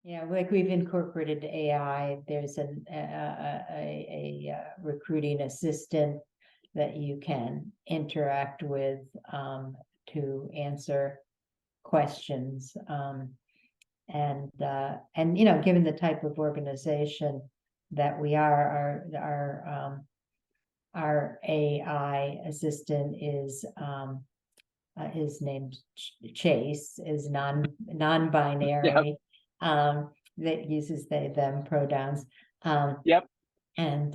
Yeah, like we've incorporated AI. There's a recruiting assistant that you can interact with to answer questions. And given the type of organization that we are, our AI assistant is named Chase, is Yep. non-binary, that uses they them pronouns, Yep. and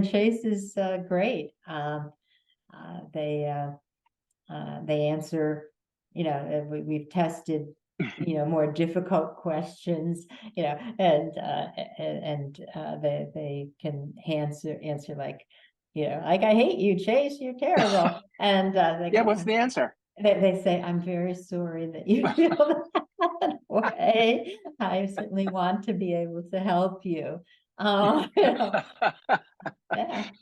Chase is great. They answer, we've tested more difficult questions, and they can answer like, like, I hate you, Chase, you're terrible. And Yeah, what's the answer? they say, I'm very sorry that you feel that way. I certainly want to be able to help you. Yeah,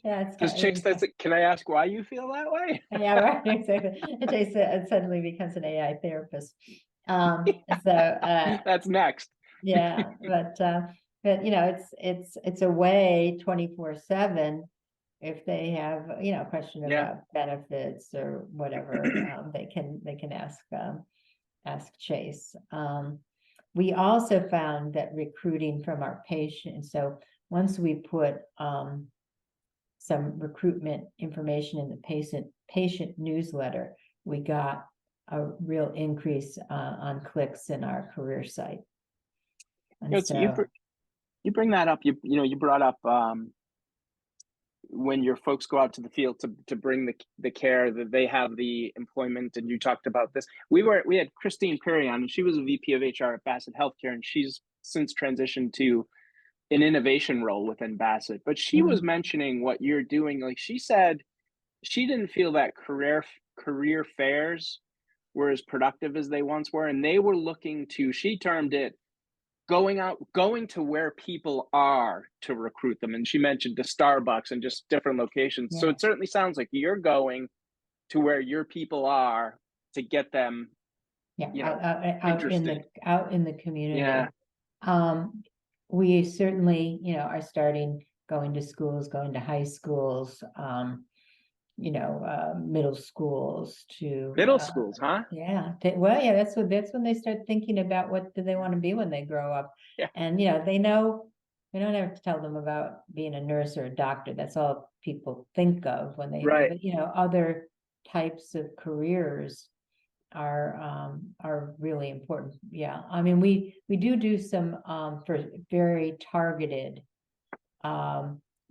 it's Because Chase says, can I ask why you feel that way? yeah, right, exactly. It suddenly becomes an AI therapist. So That's next. yeah, but it's a way 24/7. If they have a question Yeah. about benefits or whatever, they can ask Chase. We also found that recruiting from our patients. So once we put some recruitment information in the patient newsletter, we got a real increase on clicks in our career site. And you bring that up. You brought up when your folks go out to the field to bring the care, that they have the employment, and you talked about this. We had Christine Perry on, and she was a VP of HR at Bassett Healthcare, and she's since transitioned to an innovation role within Bassett. But she was mentioning what you're doing. Like, she said she didn't feel that career fairs were as productive as they once were, and they were looking to, she termed it, going to where people are to recruit them. And she mentioned the Starbucks and just different locations. Yeah. So it certainly sounds like you're going to where your people are to get them, out in the community. Yeah. We certainly are starting going to schools, going to high schools, middle schools to Middle schools, huh? Yeah. Well, yeah, that's when they start thinking about what do they want to be when they grow up. Yeah. And they know we don't have to tell them about being a nurse or a doctor. That's all people think of when they Right. But other types of careers are really important. Yeah. I mean, we do some for very targeted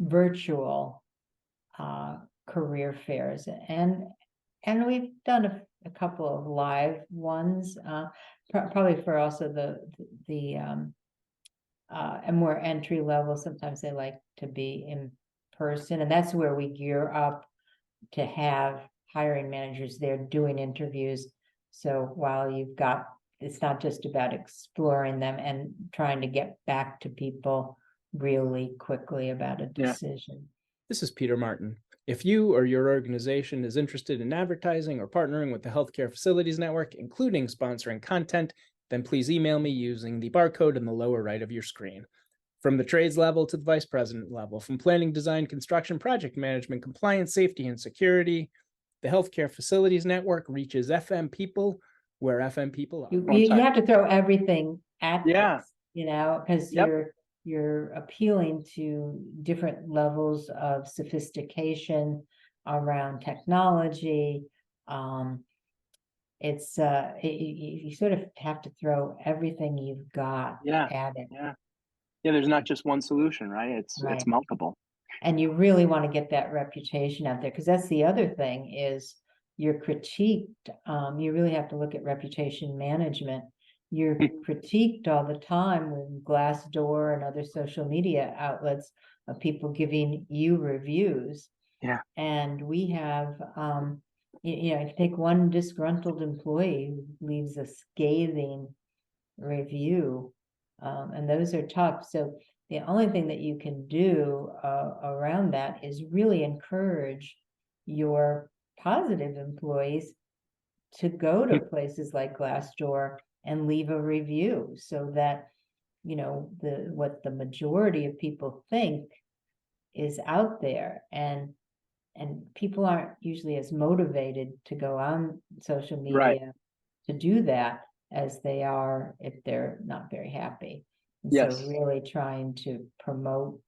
virtual career fairs, and we've done a couple of live ones, probably for also the and more entry level. Sometimes they like to be in person, and that's where we gear up to have hiring managers there doing interviews. So while it's not just about exploring them and trying to get back to people really quickly about a decision. Yeah. This is Peter Martin. If you or your organization is interested in advertising or partnering with the Healthcare Facilities Network, including sponsoring content, then please email me using the barcode in the lower right of your screen. From the trades level to the vice president level, from planning, design, construction, project management, compliance, safety, and security, the Healthcare Facilities Network reaches FM people where FM people are. You have to throw everything at this, because Yep. you're appealing to different levels of sophistication around technology. You sort of have to throw everything you've got at it. Yeah. There's not just one solution, right? It's multiple. And you really want to get that reputation out there, because that's the other thing is you're critiqued. You really have to look at reputation management. You're critiqued all the time with Glassdoor and other social media outlets of people giving you reviews. Yeah. And we have, if you take one disgruntled employee who leaves a scathing review, and those are tough. So the only thing that you can do around that is really encourage your positive employees to go to places like Glassdoor and leave a review so that, what the majority of people think is out there. And people aren't usually as motivated to go on social media to do that as they are if they're not very happy. And Yes. so really trying to promote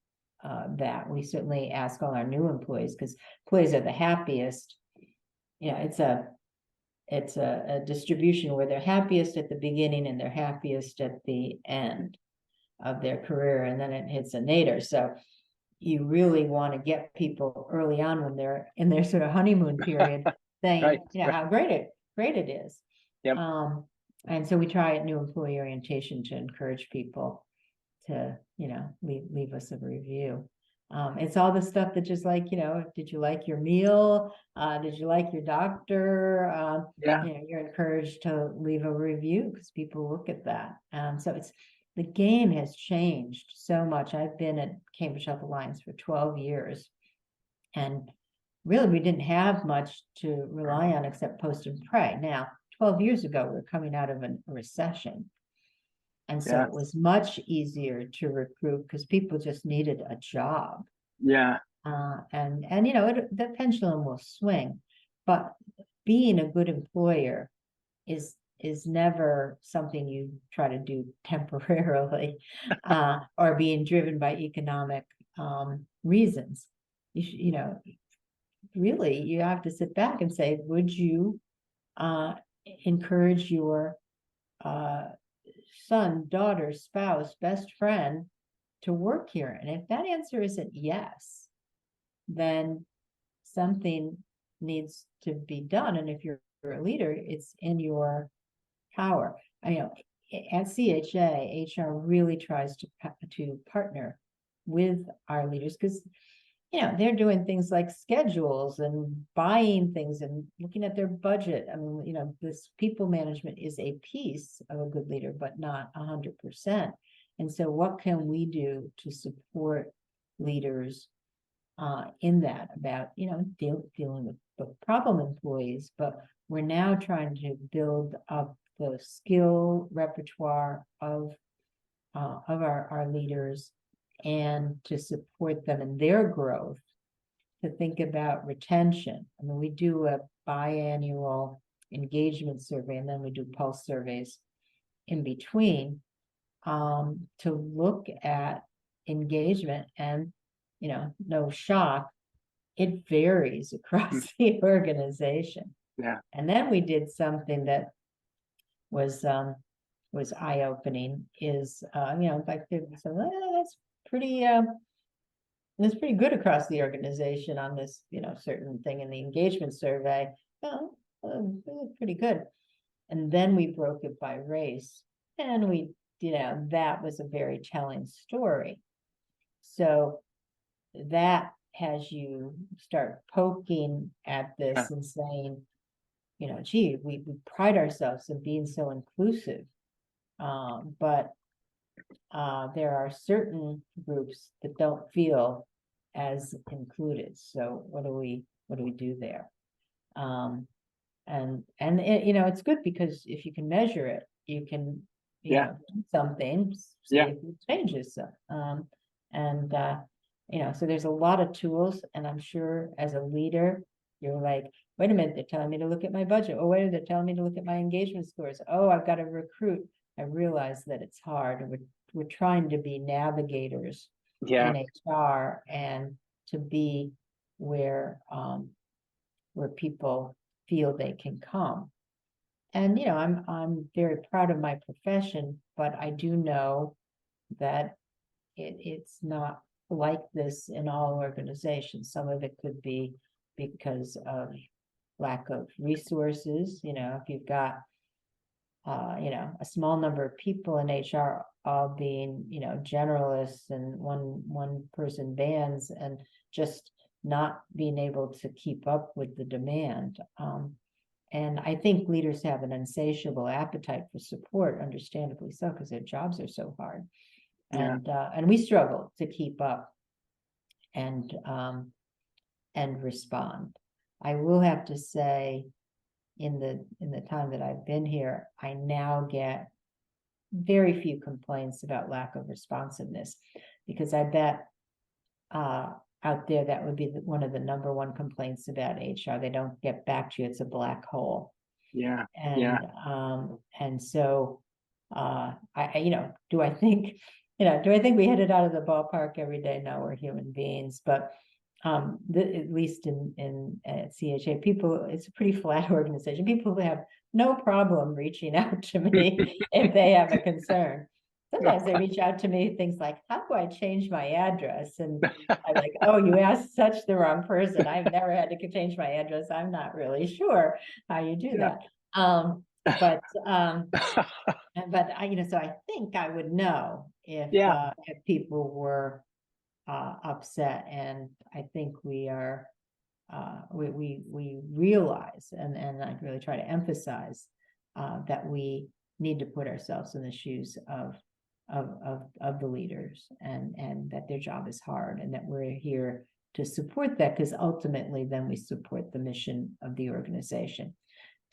that. We certainly ask all our new employees, because employees are the happiest. It's a distribution where they're happiest at the beginning and they're happiest at the end of their career, and then it hits a nadir. So you really want to get people early on when they're in their sort of honeymoon period, saying, how great it is. Yep. And so we try at new employee orientation to encourage people to, leave us a review. It's all the stuff that just like, did you like your meal? Did you like your doctor? You're encouraged to leave a review because people look at that. So the game has changed so much. I've been at Cambridge Health Alliance for 12 years, and really we didn't have much to rely on except post and pray. Now, 12 years ago, we were coming out of a recession. And so it was much easier to recruit because people just needed a job. Yeah. And the pendulum will swing, but being a good employer is never something you try to do temporarily, or being driven by economic reasons. Really, you have to sit back and say, would you encourage your son, daughter, spouse, best friend to work here? And if that answer isn't yes, then something needs to be done. And if you're a leader, it's in your power. At CHA, HR really tries to partner with our leaders because they're doing things like schedules and buying things and looking at their budget. This people management is a piece of a good leader, but not 100%. And so what can we do to support leaders in that, about, dealing with the problem employees? But we're now trying to build up the skill repertoire of our leaders, and to support them in their growth, to think about retention. We do a biannual engagement survey, and then we do pulse surveys in between, to look at engagement. And, no shock, it varies across the organization. Yeah. And then we did something that was eye-opening, is like that's pretty good across the organization on this certain thing in the engagement survey. Pretty good. And then we broke it by race, and we that was a very telling story. So that has you start poking at this and saying, gee, we pride ourselves in being so inclusive, but there are certain groups that don't feel as included. So what do we do there? And it's good, because if you can measure it, you can do something, see if it changes. So there's a lot of tools, and I'm sure as a leader, you're like, wait a minute, they're telling me to look at my budget. Oh, wait, they're telling me to look at my engagement scores. Oh, I've got to recruit. I realize that it's hard. We're trying to be navigators in HR, and to be where people feel they can come. And I'm very proud of my profession, but I do know that it's not like this in all organizations. Some of it could be because of lack of resources. If you've got a small number of people in HR all being generalists and one person bands, and just not being able to keep up with the demand. And I think leaders have an insatiable appetite for support, understandably so, because their jobs are so hard. And we struggle to keep up and respond. I will have to say, in the time that I've been here, I now get very few complaints about lack of responsiveness, because I bet out there that would be one of the number one complaints about HR. They don't get back to you. It's a black hole. Yeah. And so do I think we hit it out of the ballpark every day? No, we're human beings, but at least in CHA, people, it's a pretty flat organization. People have no problem reaching out to me if they have a concern. Sometimes they reach out to me, things like, how do I change my address? And I'm like, oh, you asked such the wrong person. I've never had to change my address. I'm not really sure how you do that. But so I think I would know if people were upset, and I think we are we realize, and I really try to emphasize that we need to put ourselves in the shoes of the leaders, and that their job is hard, and that we're here to support that, because ultimately then we support the mission of the organization.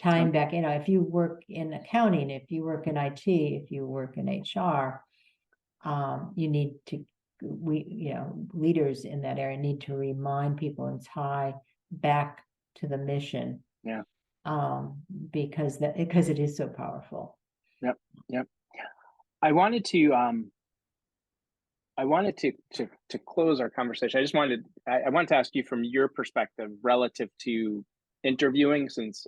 Tying back, if you work in accounting, if you work in IT, if you work in HR, you need to, leaders in that area need to remind people and tie back to the mission. Yeah. Because it is so powerful. Yep. I wanted to close our conversation. I wanted to ask you from your perspective relative to interviewing, since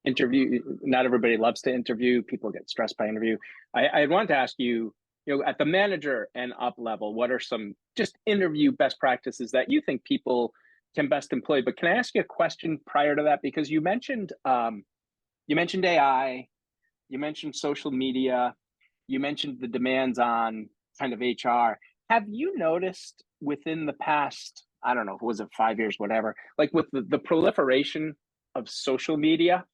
not everybody loves to interview. People get stressed by interview. I wanted to ask you, at the manager and up level, what are some just interview best practices that you think people can best employ? But can I ask you a question prior to that? Because you mentioned AI, you mentioned social media, you mentioned the demands on kind of HR. Have you noticed within the past, I don't know, was it 5 years, whatever, like with the proliferation of social media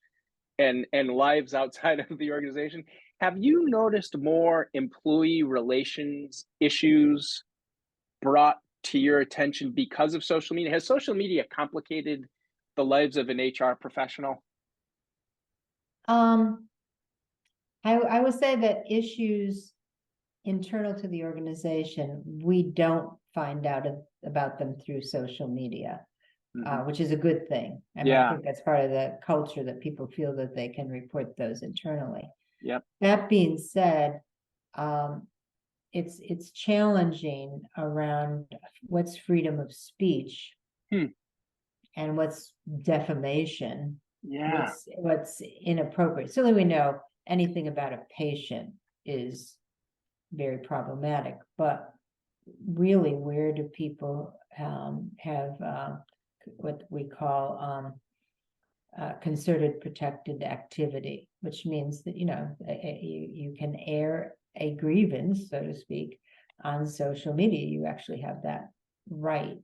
and lives outside of the organization, have you noticed more employee relations issues brought to your attention because of social media? Has social media complicated the lives of an HR professional? I would say that issues internal to the organization, we don't find out about them through social media, which is a good thing. I think that's part of the culture, that people feel that they can report those internally. Yep. That being said, it's challenging around what's freedom of speech and what's defamation. Yeah. What's inappropriate. Certainly we know anything about a patient is very problematic, but really, where do people have what we call concerted protected activity, which means that you can air a grievance, so to speak, on social media. You actually have that right.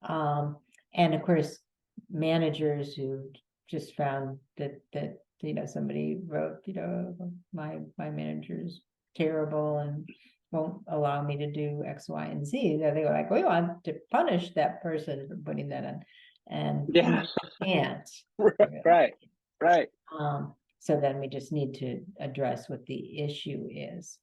And of course, managers who just found that somebody wrote, my manager's terrible and won't allow me to do X, Y, and Z. They were like, we want to punish that person for putting that in, and we can't. Right. So then we just need to address what the issue is.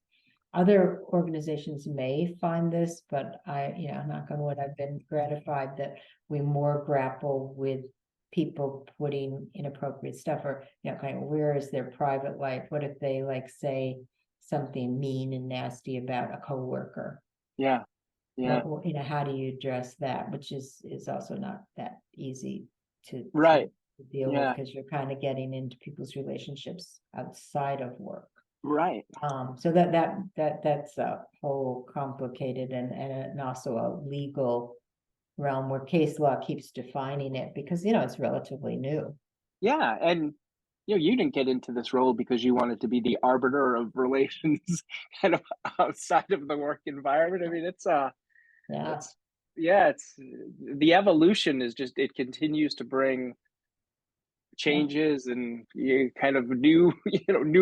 Other organizations may find this, but knock on wood, I've been gratified that we more grapple with people putting inappropriate stuff, or kind of, where is their private life? What if they say something mean and nasty about a coworker? Yeah. How do you address that? Which is also not that easy to deal with, because you're kind of getting into people's relationships outside of work. Right. So that's a whole complicated and also a legal realm where case law keeps defining it, because it's relatively new. Yeah, and you didn't get into this role because you wanted to be the arbiter of relations kind of outside of the work environment. I mean, it's the evolution is just, it continues to bring changes and kind of new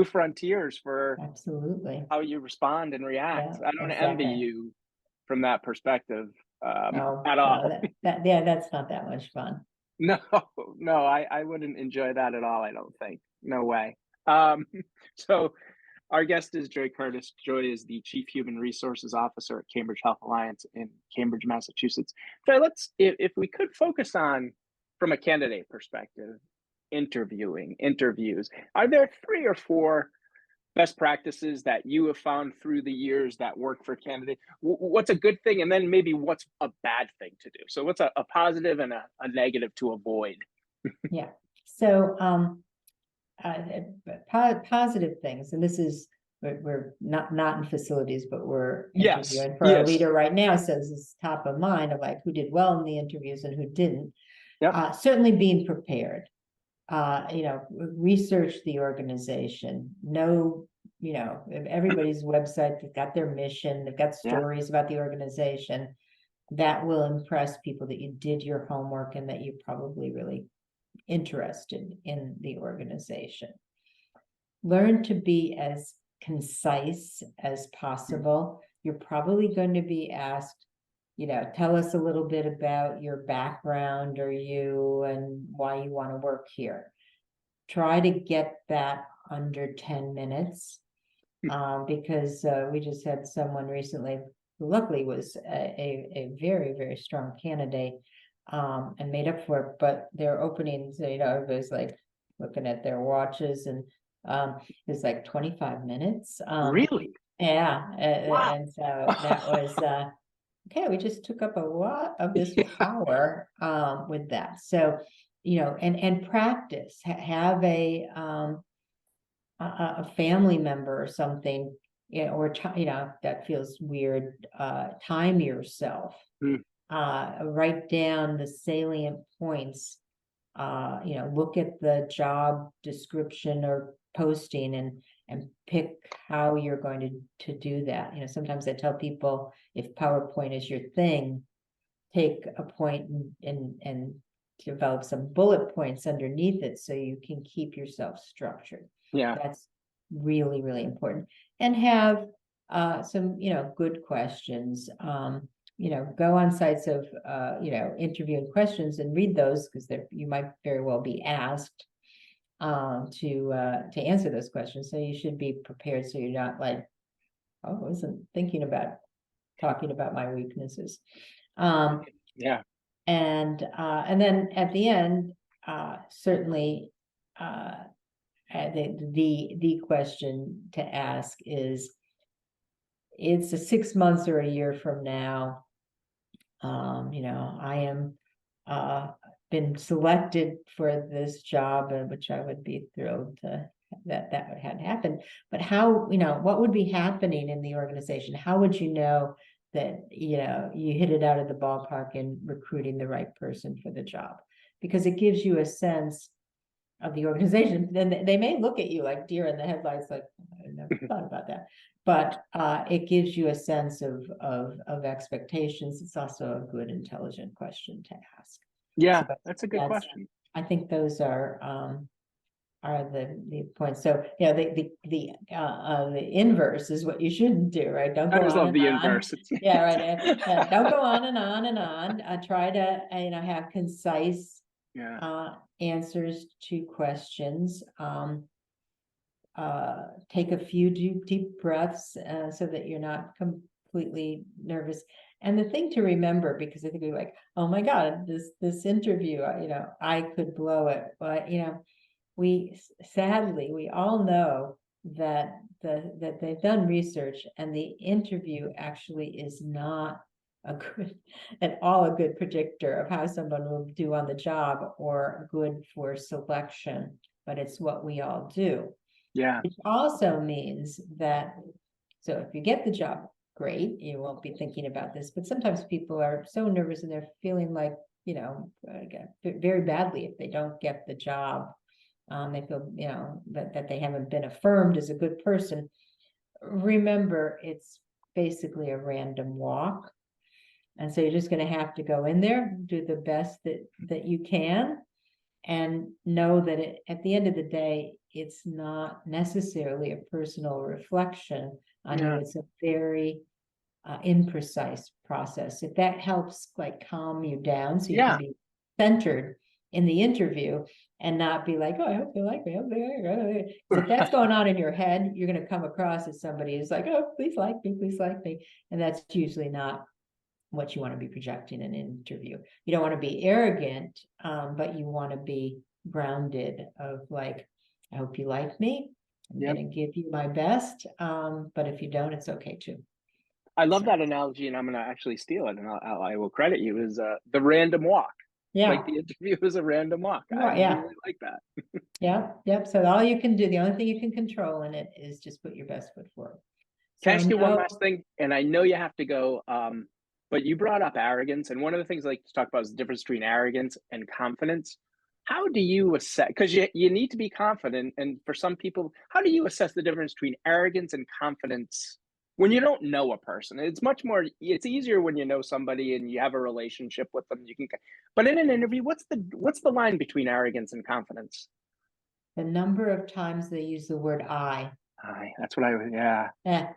frontiers for absolutely how you respond and react. I don't envy you from that perspective at all. That's not that much fun. No, I wouldn't enjoy that at all. I don't think. No way. So Our guest is Joy Curtis. Joy is the Chief Human Resources Officer at Cambridge Health Alliance in Cambridge, Massachusetts. Joy, if we could focus on, from a candidate perspective, interviews. Are there 3 or 4 best practices that you have found through the years that work for candidates? What's a good thing, and then maybe what's a bad thing to do? So what's a positive and a negative to avoid? Yeah. So positive things, and this is, we're not in facilities, but we're interviewing for our leader right now, so this is top of mind of like who did well in the interviews and who didn't. Certainly being prepared, research the organization, know, everybody's website, they've got their mission, they've got stories about the organization that will impress people that you did your homework and that you're probably really interested in the organization. Learn to be as concise as possible. You're probably going to be asked, tell us a little bit about your background or you and why you want to work here. Try to get that under 10 minutes because we just had someone recently who luckily was a very, very strong candidate and made up for it, but their openings, everybody's like looking at their watches and it's like 25 minutes. Really? Yeah. Wow. And so that was, okay, we just took up a lot of this power with that. So, and practice, have a family member or something, or, that feels weird, time yourself. Write down the salient points, look at the job description or posting and pick how you're going to do that. Sometimes I tell people, if PowerPoint is your thing, take a point and develop some bullet points underneath it so you can keep yourself structured. That's really, really important. And have some, good questions. Go on sites of, interviewing questions and read those because you might very well be asked to answer those questions. So you should be prepared. So you're not like, oh, I wasn't thinking about talking about my weaknesses. And then at the end, certainly, the question to ask is, it's a 6 months or a year from now. I am been selected for this job, which I would be thrilled to that had happened. But how, what would be happening in the organization? How would you know that, you hit it out of the ballpark in recruiting the right person for the job? Because it gives you a sense of the organization. Then they may look at you like deer in the headlights, like, I never thought about that. But it gives you a sense of expectations. It's also a good, intelligent question to ask. Yeah, so that's a good question. I think those are the points. So the inverse is what you shouldn't do, right? Don't go on. I just love the inverse. Yeah, right. Don't go on and on and on. Try to have concise answers to questions. Take a few deep breaths so that you're not completely nervous. And the thing to remember, because I think we're like, oh my God, this interview, I could blow it. But we all know that they've done research, and the interview actually is not at all a good predictor of how someone will do on the job or good for selection, but it's what we all do. Yeah. It also means that, so if you get the job, great, you won't be thinking about this, but sometimes people are so nervous and they're feeling like, very badly if they don't get the job. They feel, that they haven't been affirmed as a good person. Remember, it's basically a random walk. And so you're just going to have to go in there, do the best that you can, and know that at the end of the day, it's not necessarily a personal reflection on you. It's a very imprecise process. If that helps like calm you down so you can be centered, in the interview and not be like, oh, I hope they like me. I hope they like me. If that's going on in your head, you're going to come across as somebody who's like, oh, please like me, please like me. And that's usually not what you want to be projecting in an interview. You don't want to be arrogant, but you want to be grounded of like, I hope you like me. I'm Yep. going to give you my best. But if you don't, it's okay too. I love that analogy, and I'm going to actually steal it, and I will credit you, is the random walk. Yeah. Like the interview is a random walk. I Yeah. really like that. Yeah. Yep. So all you can do, the only thing you can control in it is just put your best foot forward. Can I So ask you one no- last thing? And I know you have to go, but you brought up arrogance, and one of the things I like to talk about is the difference between arrogance and confidence. How do you assess? Because you need to be confident, and for some people, how do you assess the difference between arrogance and confidence when you don't know a person? It's much more. It's easier when you know somebody and you have a relationship with them. You can, but in an interview, what's the line between arrogance and confidence? the number of times they use the word I. That's what I was. Yeah. Yeah,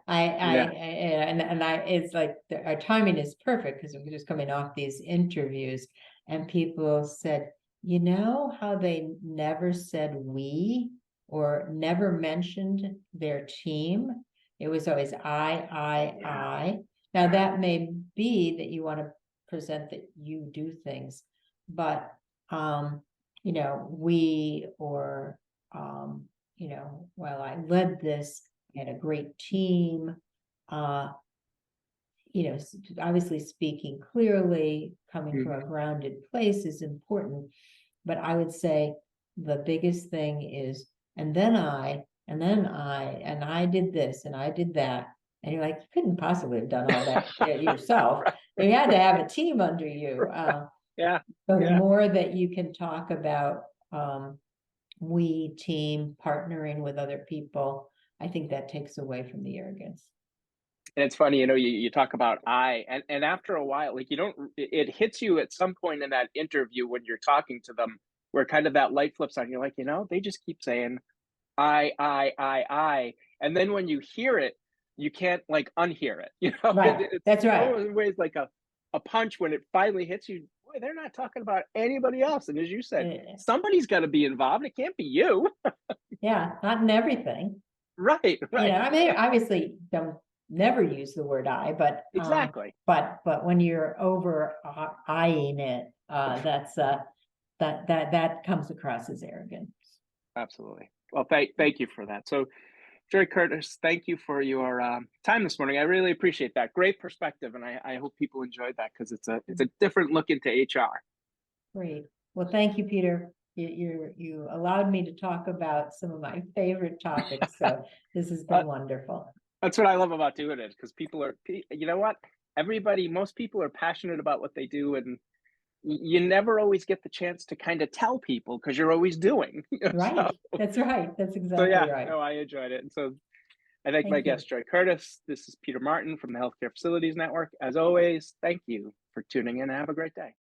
it's like our timing is perfect because we're just coming off these interviews, and people said, you know how they never said we or never mentioned their team? It was always I. Now that may be that you want to present that you do things, but you know, we or you know, well, I led this, I had a great team, you know, obviously speaking clearly, coming from a grounded place is important. But I would say the biggest thing is, and then I did this and I did that. And you're like, you couldn't possibly have done all that yourself. You had to have a team under you. Yeah. So the more that you can talk about we, team, partnering with other people, I think that takes away from the arrogance. And it's funny, you know, you talk about and after a while, like it hits you at some point in that interview when you're talking to them, where kind of that light flips on. You're like, you know, they just keep saying I. And then when you hear it, you can't like unhear it. You know, Right. That's right. Always like a punch when it finally hits you. Boy, they're not talking about anybody else. And as you said, somebody's got to be involved. It can't be you. Yeah, not in everything. Right. You know, I mean, obviously don't never use the word I, but exactly. But when you're over eyeing it, that's that comes across as arrogance. Absolutely. Well, thank you for that. So, Jerry Curtis, thank you for your time this morning. I really appreciate that. Great perspective, and I hope people enjoyed that because it's a different look into HR. Great. Well, thank you, Peter. You allowed me to talk about some of my favorite topics, so this has been wonderful. That's what I love about doing it, because people are, you know what? Most people are passionate about what they do, and you never always get the chance to kind of tell people because you're always doing. Right. That's right. That's exactly right. No, I enjoyed it. And so I thank my guest, Jerry Curtis. This is Peter Martin from the Healthcare Facilities Network. As always, thank you for tuning in and have a great day.